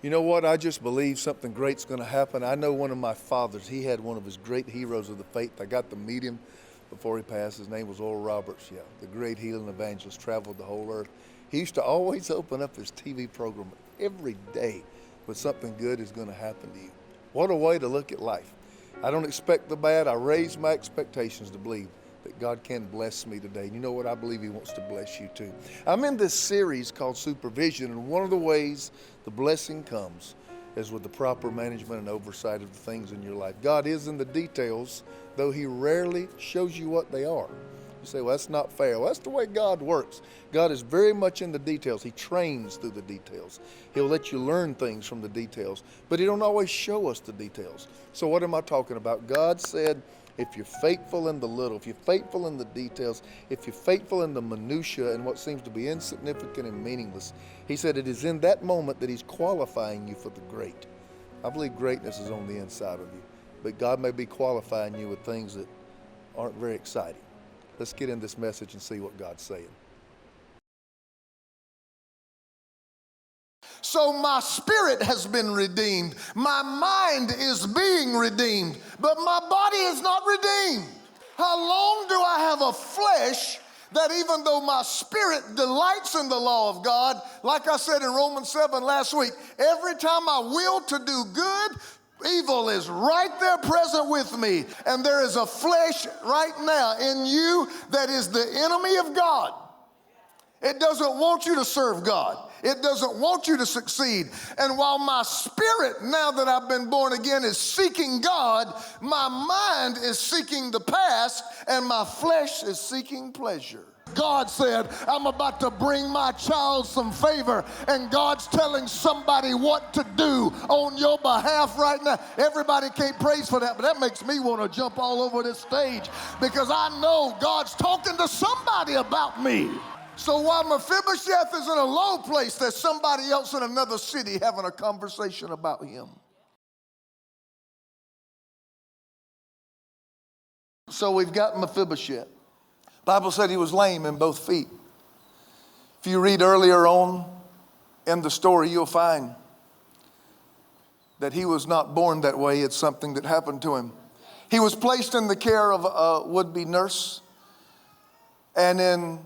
You know what? I just believe something great's going to happen. I know one of my fathers, he had one of his great heroes of the faith. I got to meet him before he passed. His name was Oral Roberts, the great healing evangelist, traveled the whole earth. He used to always open up his TV program every day with something good is going to happen to you. What a way to look at life. I don't expect the bad. I raise my expectations to believe that God can bless me today. And you know what? I believe he wants to bless you too. I'm in this series called Supervision, and one of the ways the blessing comes is with the proper management and oversight of the things in your life. God is in the details, though he rarely shows you what they are. You say, well, that's not fair. Well, that's the way God works. God is very much in the details. He trains through the details. He'll let you learn things from the details, but he don't always show us the details. So what am I talking about? God said, if you're faithful in the little, if you're faithful in the details, if you're faithful in the minutia and what seems to be insignificant and meaningless, he said it is in that moment that he's qualifying you for the great. I believe greatness is on the inside of you, but God may be qualifying you with things that aren't very exciting. Let's get in this message and see what God's saying. So my spirit has been redeemed. My mind is being redeemed, but my body is not redeemed. How long do I have a flesh that even though my spirit delights in the law of God, like I said in Romans 7 last week, every time I will to do good, evil is right there present with me. And there is a flesh right now in you that is the enemy of God. It doesn't want you to serve God. It doesn't want you to succeed. And while my spirit, now that I've been born again, is seeking God, my mind is seeking the past, and my flesh is seeking pleasure. God said, I'm about to bring my child some favor, and God's telling somebody what to do on your behalf right now. Everybody can't praise for that, but that makes me want to jump all over this stage because I know God's talking to somebody about me. So while Mephibosheth is in a low place, there's somebody else in another city having a conversation about him. So we've got Mephibosheth. The Bible said he was lame in both feet. If you read earlier on in the story, you'll find that he was not born that way. It's something that happened to him. He was placed in the care of a would-be nurse, and in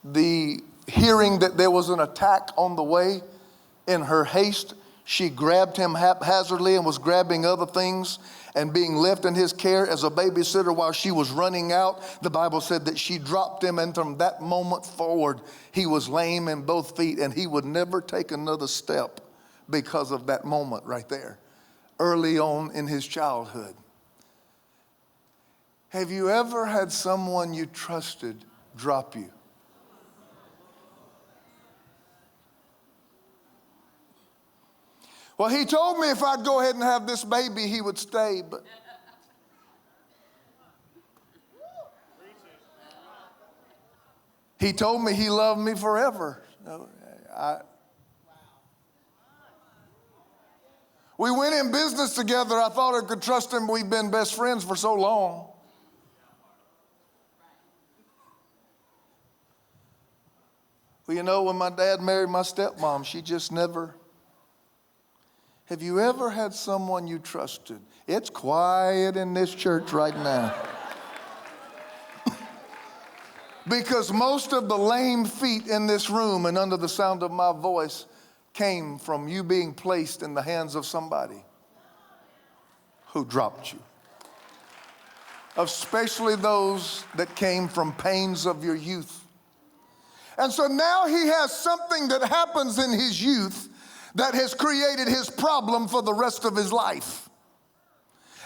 the hearing that there was an attack on the way, in her haste, she grabbed him haphazardly and was grabbing other things and being left in his care as a babysitter while she was running out. The Bible said that she dropped him, and from that moment forward, he was lame in both feet, and he would never take another step because of that moment right there, early on in his childhood. Have you ever had someone you trusted drop you? Well, he told me if I'd go ahead and have this baby, he would stay, but he told me he loved me forever. We went in business together. I thought I could trust him. We've been best friends for so long. Well, you know, when my dad married my stepmom, she just never... Have you ever had someone you trusted? It's quiet in this church right now. Because most of the lame feet in this room and under the sound of my voice came from you being placed in the hands of somebody who dropped you. Especially those that came from pains of your youth. And so now he has something that happens in his youth that has created his problem for the rest of his life.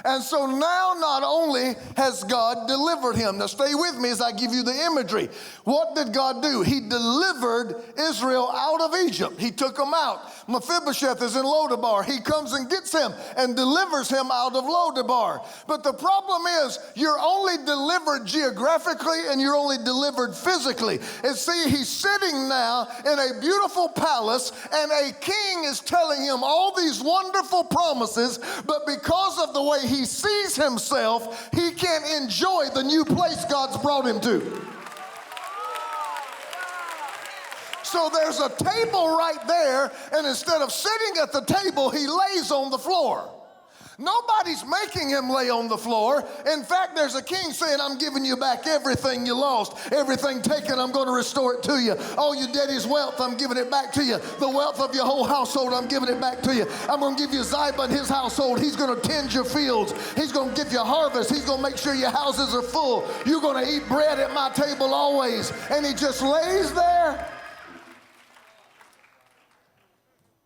And so now not only has God delivered him. Now stay with me as I give you the imagery. What did God do? He delivered Israel out of Egypt. He took them out. Mephibosheth is in Lodabar. He comes and gets him and delivers him out of Lodabar. But the problem is you're only delivered geographically and you're only delivered physically. And see, he's sitting now in a beautiful palace and a king is telling him all these wonderful promises, but because of the way he sees himself, he can't enjoy the new place God's brought him to. So there's a table right there, and instead of sitting at the table, he lays on the floor. Nobody's making him lay on the floor. In fact, there's a king saying, I'm giving you back everything you lost. Everything taken, I'm going to restore it to you. All your daddy's wealth, I'm giving it back to you. The wealth of your whole household, I'm giving it back to you. I'm going to give you Ziba and his household. He's going to tend your fields. He's going to give you harvest. He's going to make sure your houses are full. You're going to eat bread at my table always. And he just lays there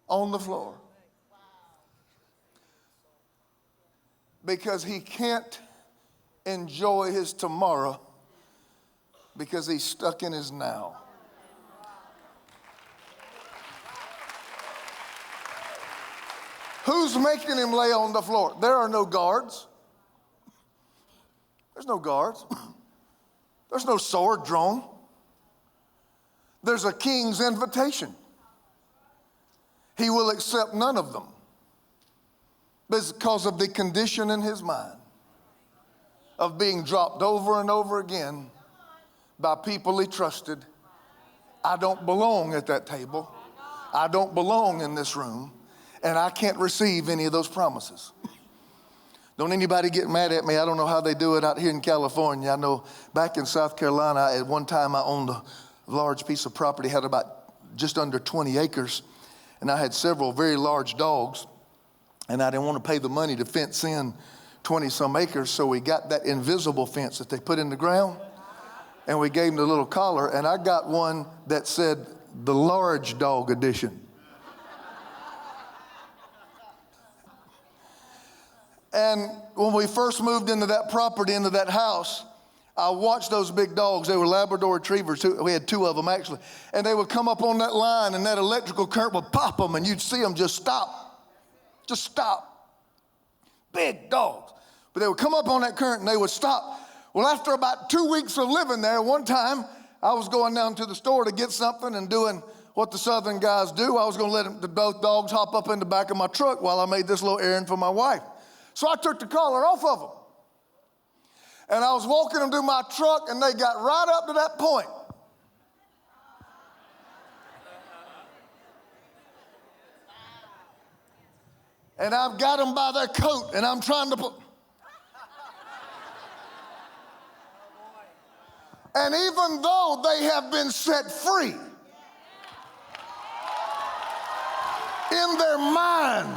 on the floor. Because he can't enjoy his tomorrow because he's stuck in his now. Who's making him lay on the floor? There are no guards. There's no guards. There's no sword drawn. There's a king's invitation. He will accept none of them, because of the condition in his mind of being dropped over and over again by people he trusted. I don't belong at that table. I don't belong in this room, and I can't receive any of those promises. Don't anybody get mad at me. I don't know how they do it out here in California. I know back in South Carolina, at one time I owned a large piece of property, had about just under 20 acres, and I had several very large dogs. And I didn't want to pay the money to fence in 20-some acres, so we got that invisible fence that they put in the ground, and we gave them the little collar, and I got one that said, the large dog edition. And when we first moved into that property, into that house, I watched those big dogs. They were Labrador retrievers. We had 2 of them, actually. And they would come up on that line, and that electrical current would pop them, and you'd see them just stop. Just stop. Big dogs. But they would come up on that current and they would stop. Well, after about 2 weeks of living there, one time I was going down to the store to get something and doing what the southern guys do. I was going to let both dogs hop up in the back of my truck while I made this little errand for my wife. So I took the collar off of them. And I was walking them to my truck, and they got right up to that point. And I've got them by their coat, and I'm trying to put. And even though they have been set free, in their mind,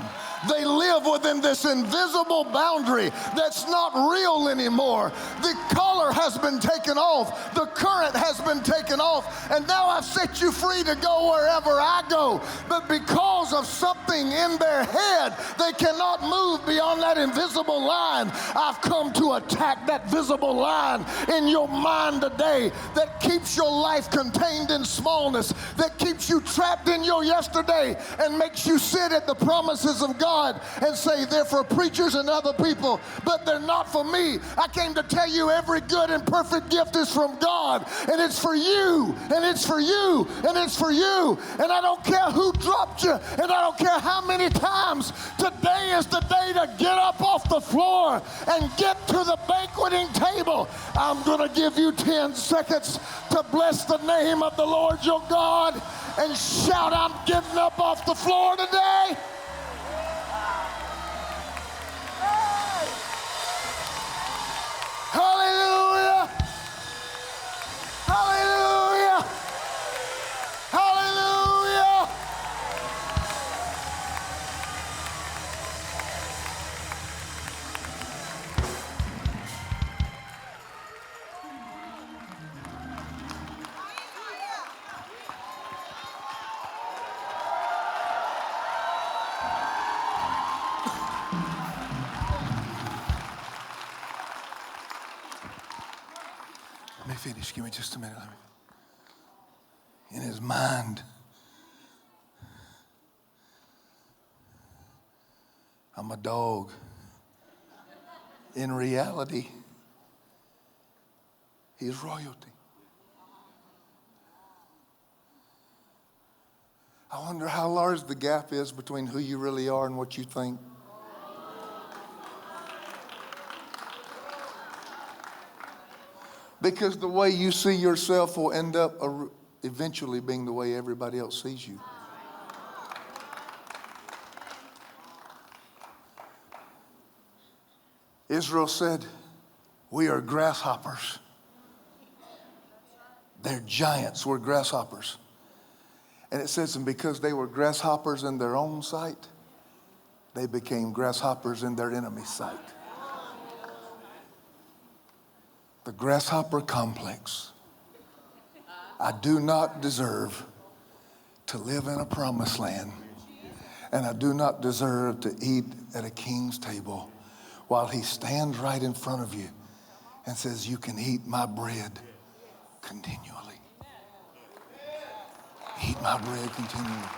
they live within this invisible boundary that's not real anymore. The collar has been taken off. The current has been taken off. And now I've set you free to go wherever I go. But because of something in their head, they cannot move beyond that invisible line. I've come to attack that visible line in your mind today that keeps your life contained in smallness, that keeps you trapped in your yesterday and makes you sit at the promises of God and say they're for preachers and other people, but they're not for me. I came to tell you every good and perfect gift is from God, and it's for you, and it's for you, and it's for you. And I don't care who dropped you, and I don't care how many times. Today is the day to get up off the floor and get to the banqueting table. I'm going to give you 10 seconds to bless the name of the Lord your God and shout, I'm getting up off the floor today. Hallelujah! Hallelujah! Hallelujah! Let me finish. Give me just a minute. In his mind, I'm a dog. In reality, he's royalty. I wonder how large the gap is between who you really are and what you think. Because the way you see yourself will end up eventually being the way everybody else sees you. Israel said, we are grasshoppers. They're giants, we're grasshoppers. And it says, and because they were grasshoppers in their own sight, they became grasshoppers in their enemy's sight. The grasshopper complex. I do not deserve to live in a promised land, and I do not deserve to eat at a king's table, while he stands right in front of you and says, you can eat my bread continually. Eat my bread continually.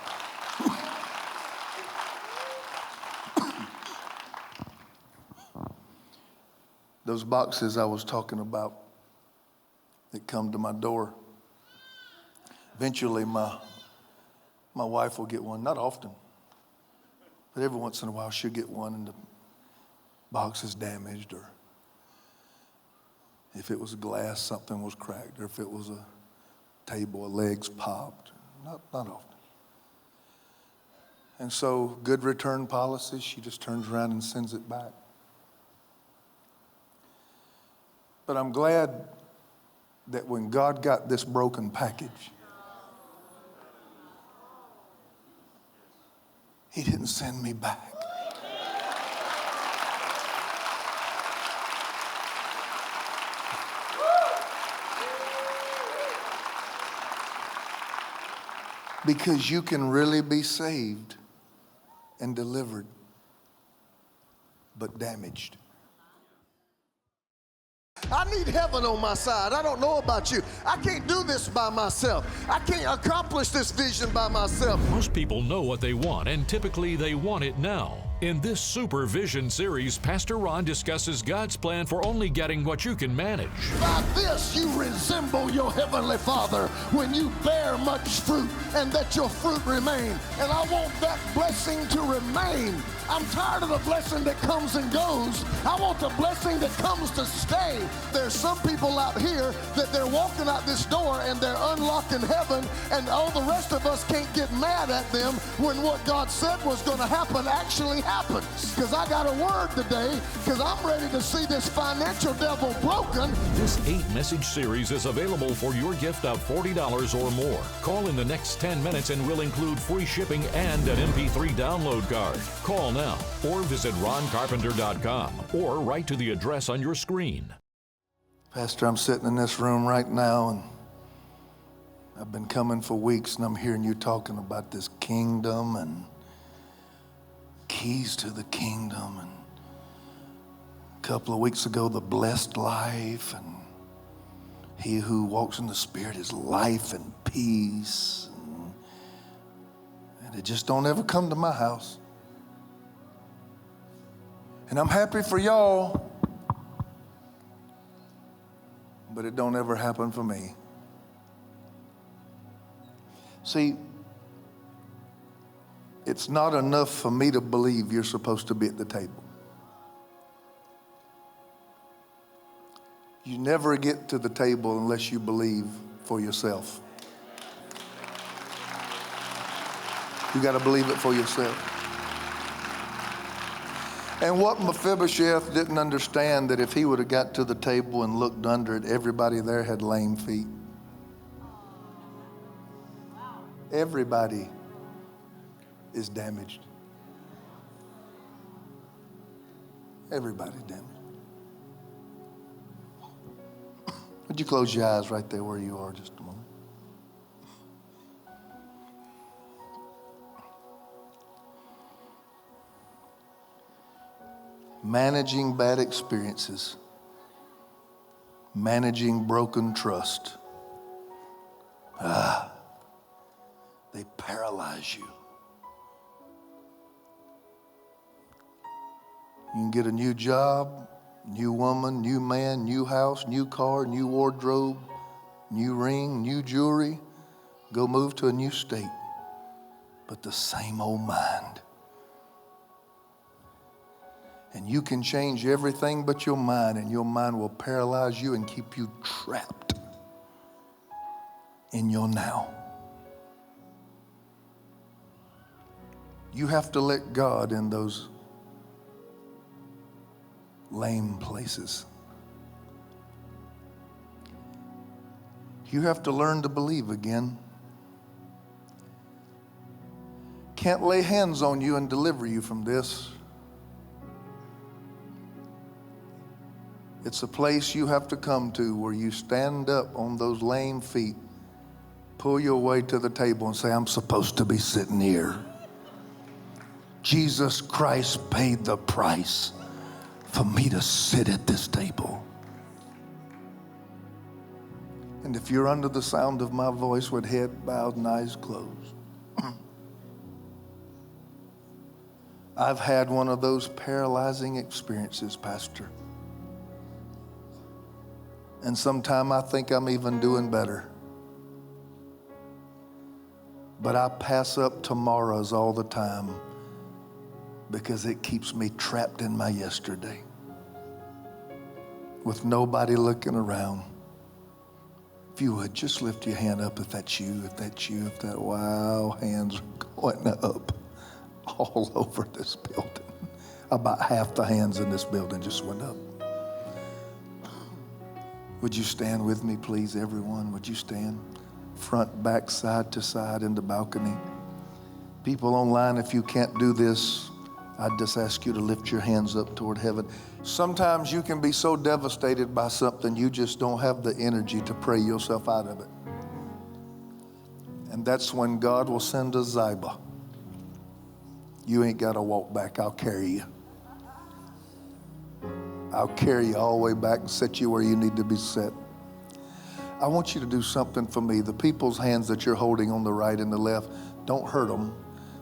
Those boxes I was talking about that come to my door, eventually my wife will get one, not often, but every once in a while she'll get one and the box is damaged, or if it was glass, something was cracked, or if it was a table, a leg's popped. Not often. And so, good return policy, she just turns around and sends it back. But I'm glad that when God got this broken package, he didn't send me back. Because you can really be saved and delivered, but damaged. I need heaven on my side. I don't know about you. I can't do this by myself. I can't accomplish this vision by myself. Most people know what they want, and typically they want it now. In this Supervision series, Pastor Ron discusses God's plan for only getting what you can manage. By this you resemble your heavenly Father when you bear much fruit, and that your fruit remain. And I want that blessing to remain. I'm tired of the blessing that comes and goes. I want the blessing that comes to stay. There's some people out here that they're walking out this door and they're unlocking heaven, and all the rest of us can't get mad at them when what God said was going to happen actually happens. Because I got a word today, because I'm ready to see this financial devil broken. This 8-message series is available for your gift of $40 or more. Call in the next 10 minutes and we'll include free shipping and an MP3 download card. Call now or visit roncarpenter.com or write to the address on your screen. Pastor, I'm sitting in this room right now, and I've been coming for weeks, and I'm hearing you talking about this kingdom and keys to the kingdom. And a couple of weeks ago, the blessed life, and he who walks in the Spirit is life and peace. And it just don't ever come to my house. And I'm happy for y'all, but it don't ever happen for me. See, it's not enough for me to believe you're supposed to be at the table. You never get to the table unless you believe for yourself. You got to believe it for yourself. And what Mephibosheth didn't understand, that if he would have got to the table and looked under it, everybody there had lame feet. Everybody is damaged. Everybody's damaged. Would you close your eyes right there where you are just a moment? Managing bad experiences, managing broken trust. They paralyze you. You can get a new job, new woman, new man, new house, new car, new wardrobe, new ring, new jewelry, go move to a new state, but the same old mind. And you can change everything but your mind, and your mind will paralyze you and keep you trapped. in your now. You have to let God in those lame places. You have to learn to believe again. Can't lay hands on you and deliver you from this. It's a place you have to come to where you stand up on those lame feet, pull your way to the table and say, I'm supposed to be sitting here. Jesus Christ paid the price for me to sit at this table. And if you're under the sound of my voice with head bowed and eyes closed, I've had one of those paralyzing experiences, Pastor. And sometimes I think I'm even doing better. But I pass up tomorrows all the time because it keeps me trapped in my yesterday with nobody looking around. If you would, just lift your hand up if that's you, wow, hands are going up all over this building. About half the hands in this building just went up. Would you stand with me, please, everyone? Would you stand? Front, back, side to side in the balcony. People online, if you can't do this, I'd just ask you to lift your hands up toward heaven. Sometimes you can be so devastated by something you just don't have the energy to pray yourself out of it. And that's when God will send a Ziba. You ain't got to walk back. I'll carry you. I'll carry you all the way back and set you where you need to be set. I want you to do something for me. The people's hands that you're holding on the right and the left, don't hurt them,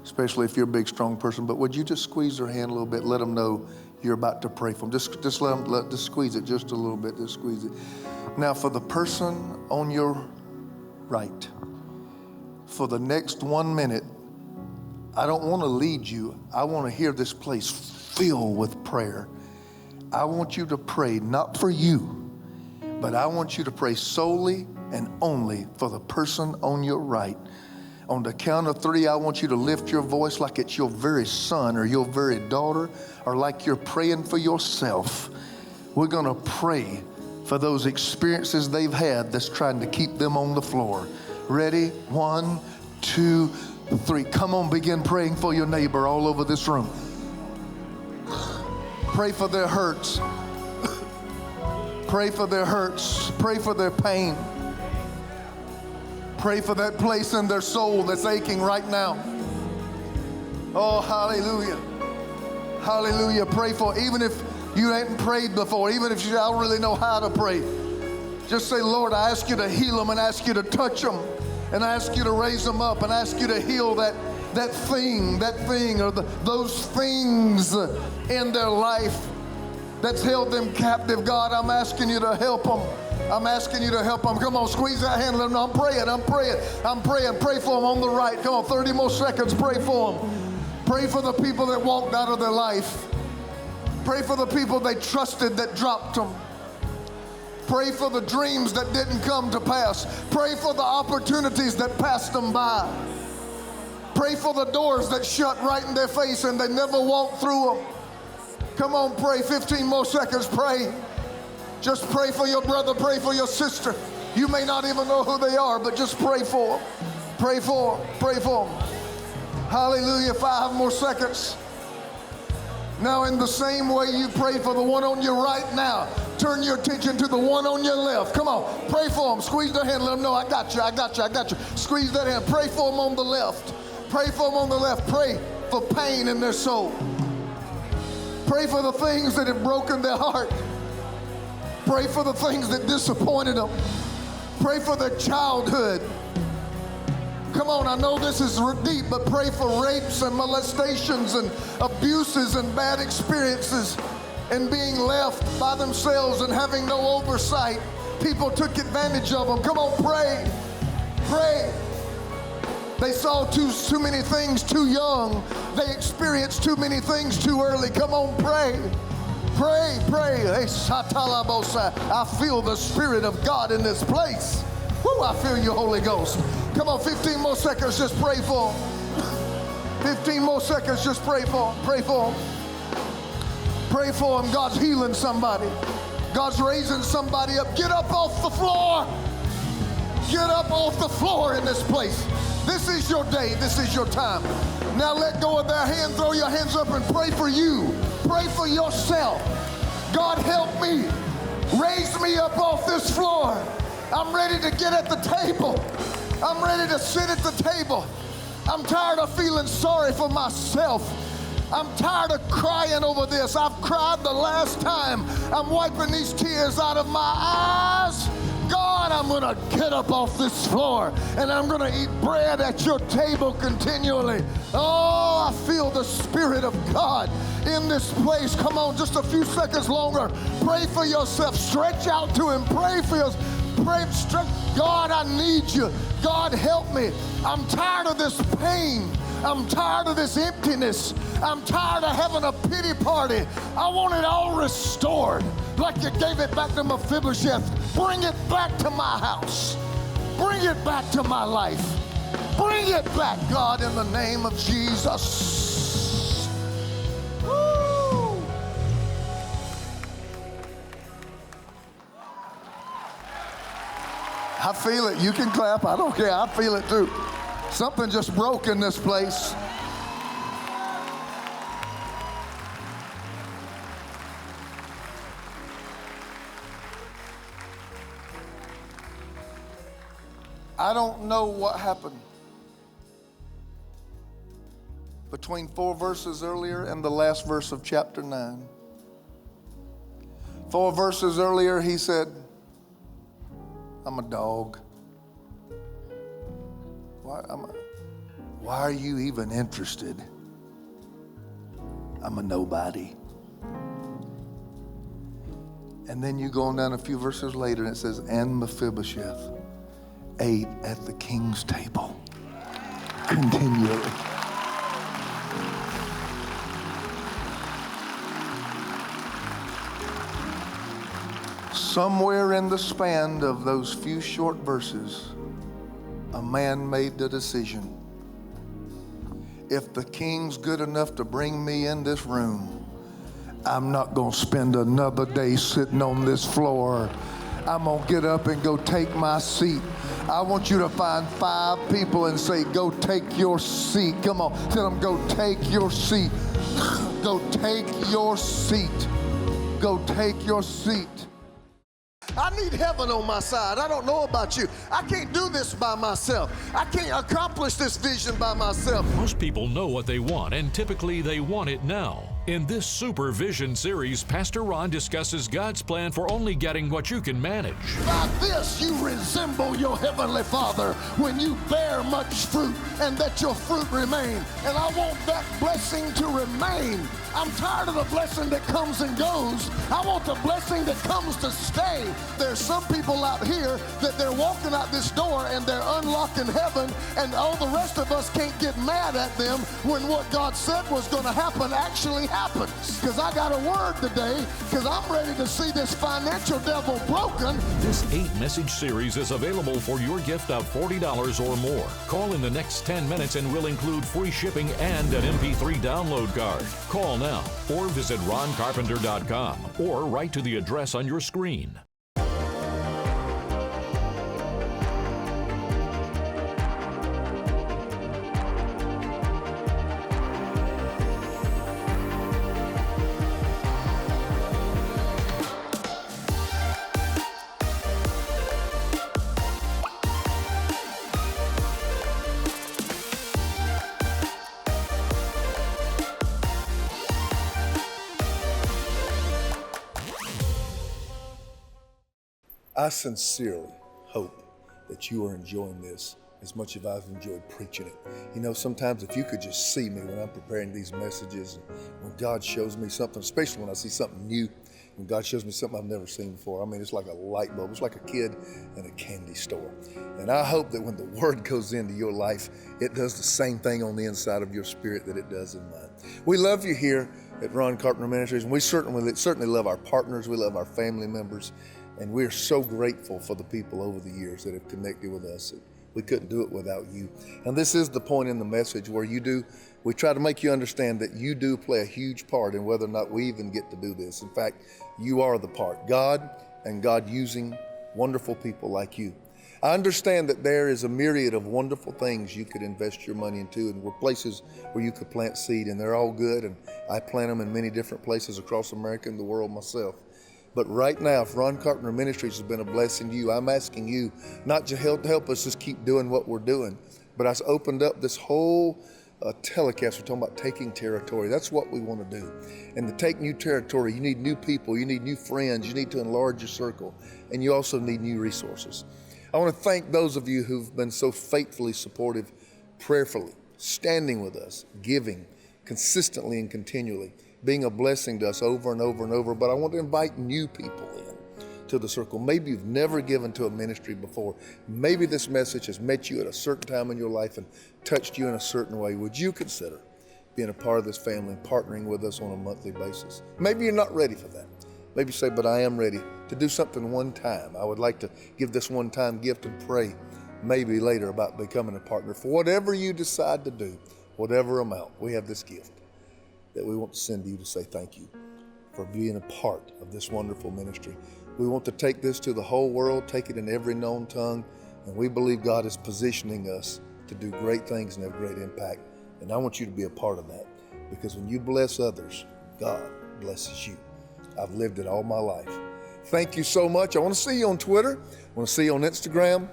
especially if you're a big, strong person. But would you just squeeze their hand a little bit? Let them know you're about to pray for them. Just let them, just squeeze it just a little bit. Just squeeze it. Now, for the person on your right, for the next 1 minute, I don't want to lead you. I want to hear this place filled with prayer. I want you to pray not for you, but I want you to pray solely and only for the person on your right. On the count of 3, I want you to lift your voice like it's your very son or your very daughter, or like you're praying for yourself. We're going to pray for those experiences they've had that's trying to keep them on the floor. Ready? 1, 2, 3. Come on, begin praying for your neighbor all over this room. Pray for their hurts. Pray for their hurts. Pray for their pain. Pray for that place in their soul that's aching right now. Oh, hallelujah. Hallelujah. Pray for, even if you ain't prayed before, even if you don't really know how to pray, just say, Lord, I ask you to heal them and ask you to touch them and I ask you to raise them up and ask you to heal that thing or those things in their life that's held them captive. God, I'm asking you to help them. I'm asking you to help them. Come on, squeeze that hand. Let them know I'm praying. Pray for them on the right. Come on, 30 more seconds. Pray for them. Pray for the people that walked out of their life. Pray for the people they trusted that dropped them. Pray for the dreams that didn't come to pass. Pray for the opportunities that passed them by. Pray for the doors that shut right in their face and they never walked through them. Come on, pray. 15 more seconds. Pray. Just pray for your brother. Pray for your sister. You may not even know who they are, but just pray for them. Pray for them. Pray for them. Hallelujah. 5 more seconds. Now, in the same way you pray for the one on your right now, turn your attention to the one on your left. Come on. Pray for them. Squeeze their hand. Let them know, I got you. I got you. I got you. Squeeze that hand. Pray for them on the left. Pray for them on the left. Pray for pain in their soul. Pray for the things that have broken their heart. Pray for the things that disappointed them. Pray for their childhood. Come on, I know this is deep, but pray for rapes and molestations and abuses and bad experiences and being left by themselves and having no oversight. People took advantage of them. Come on, pray. Pray. They saw too many things too young. They experienced too many things too early. Come on, pray. Pray, pray. I feel the Spirit of God in this place. Woo, I feel you, Holy Ghost. Come on, 15 more seconds, just pray for him. 15 more seconds, just pray for him. Pray for him. Pray for him. God's healing somebody. God's raising somebody up. Get up off the floor. Get up off the floor in this place. This is your day. This is your time. Now let go of their hand. Throw your hands up and pray for you. Pray for yourself. God, help me. Raise me up off this floor. I'm ready to get at the table. I'm ready to sit at the table. I'm tired of feeling sorry for myself. I'm tired of crying over this. I've cried the last time. I'm wiping these tears out of my eyes. God, I'm going to get up off this floor and I'm going to eat bread at your table continually. Oh, I feel the Spirit of God in this place. Come on, just a few seconds longer. Pray for yourself. Stretch out to him. Pray for yourself. Pray, God, I need you. God, help me. I'm tired of this pain. I'm tired of this emptiness. I'm tired of having a pity party. I want it all restored like you gave it back to Mephibosheth. Bring it back to my house. Bring it back to my life. Bring it back, God, in the name of Jesus. Woo! I feel it. You can clap. I don't care. I feel it too. Something just broke in this place. I don't know what happened between 4 verses earlier and the last verse of chapter 9. 4 verses earlier, he said, I'm a dog. Why are you even interested? I'm a nobody. And then you go on down a few verses later and it says, and Mephibosheth ate at the king's table continually. Somewhere in the span of those few short verses, a man made the decision. If the king's good enough to bring me in this room, I'm not going to spend another day sitting on this floor. I'm going to get up and go take my seat. I want you to find 5 people and say, go take your seat. Come on, tell them, go take your seat. Go take your seat. Go take your seat. I need heaven on my side. I don't know about you. I can't do this by myself. I can't accomplish this vision by myself. Most people know what they want, and typically they want it now. In this Supervision series, Pastor Ron discusses God's plan for only getting what you can manage. By this you resemble your heavenly Father when you bear much fruit and that your fruit remain. And I want that blessing to remain. I'm tired of the blessing that comes and goes. I want the blessing that comes to stay. There's some people out here that they're walking out this door and they're unlocking heaven, and all the rest of us can't get mad at them when what God said was going to happen actually happens. Because I got a word today, because I'm ready to see this financial devil broken. This 8-message series is available for your gift of $40 or more. Call in the next 10 minutes and we'll include free shipping and an MP3 download card. Call now or visit roncarpenter.com or write to the address on your screen. I sincerely hope that you are enjoying this as much as I've enjoyed preaching it. You know, sometimes if you could just see me when I'm preparing these messages, and when God shows me something, especially when I see something new, when God shows me something I've never seen before, I mean, it's like a light bulb. It's like a kid in a candy store. And I hope that when the Word goes into your life, it does the same thing on the inside of your spirit that it does in mine. We love you here at Ron Carpenter Ministries, and we certainly love our partners. We love our family members. And we're so grateful for the people over the years that have connected with us. We couldn't do it without you. And this is the point in the message where we try to make you understand that you do play a huge part in whether or not we even get to do this. In fact, you are the part. God and God using wonderful people like you. I understand that there is a myriad of wonderful things you could invest your money into, and we're places where you could plant seed, and they're all good, and I plant them in many different places across America and the world myself. But right now, if Ron Carpenter Ministries has been a blessing to you, I'm asking you not to help us just keep doing what we're doing, but I've opened up this whole telecast. We're talking about taking territory. That's what we want to do. And to take new territory, you need new people, you need new friends, you need to enlarge your circle, and you also need new resources. I want to thank those of you who've been so faithfully supportive, prayerfully, standing with us, giving consistently and continually, being a blessing to us over and over and over. But I want to invite new people in to the circle. Maybe you've never given to a ministry before. Maybe this message has met you at a certain time in your life and touched you in a certain way. Would you consider being a part of this family and partnering with us on a monthly basis? Maybe you're not ready for that. Maybe you say, but I am ready to do something one time. I would like to give this one-time gift and pray maybe later about becoming a partner. For whatever you decide to do, whatever amount, we have this gift that we want to send to you to say thank you for being a part of this wonderful ministry. We want to take this to the whole world, take it in every known tongue, and we believe God is positioning us to do great things and have great impact. And I want you to be a part of that, because when you bless others, God blesses you. I've lived it all my life. Thank you so much. I want to see you on Twitter. I want to see you on Instagram.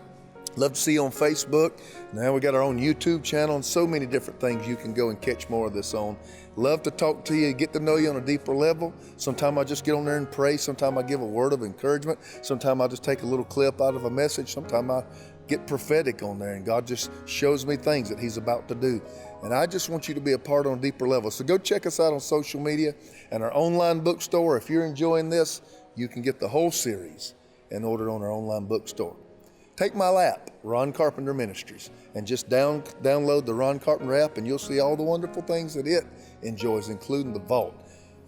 Love to see you on Facebook. Now we got our own YouTube channel and so many different things you can go and catch more of this on. Love to talk to you, get to know you on a deeper level. Sometimes I just get on there and pray. Sometimes I give a word of encouragement. Sometimes I just take a little clip out of a message. Sometimes I get prophetic on there and God just shows me things that He's about to do. And I just want you to be a part on a deeper level. So go check us out on social media and our online bookstore. If you're enjoying this, you can get the whole series and order it on our online bookstore. Take my app, Ron Carpenter Ministries, and just download the Ron Carpenter app, and you'll see all the wonderful things that it enjoys, including the vault.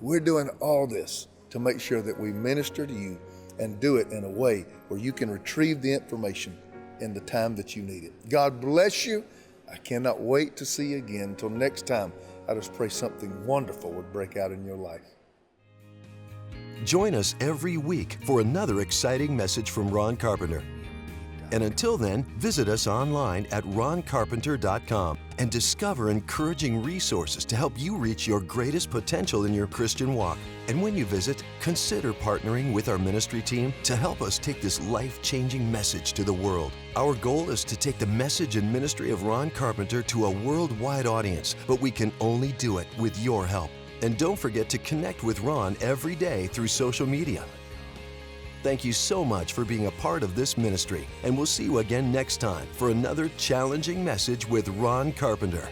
We're doing all this to make sure that we minister to you and do it in a way where you can retrieve the information in the time that you need it. God bless you. I cannot wait to see you again. Until next time, I just pray something wonderful would break out in your life. Join us every week for another exciting message from Ron Carpenter. And until then, visit us online at roncarpenter.com and discover encouraging resources to help you reach your greatest potential in your Christian walk. And when you visit, consider partnering with our ministry team to help us take this life-changing message to the world. Our goal is to take the message and ministry of Ron Carpenter to a worldwide audience, but we can only do it with your help. And don't forget to connect with Ron every day through social media. Thank you so much for being a part of this ministry, and we'll see you again next time for another challenging message with Ron Carpenter.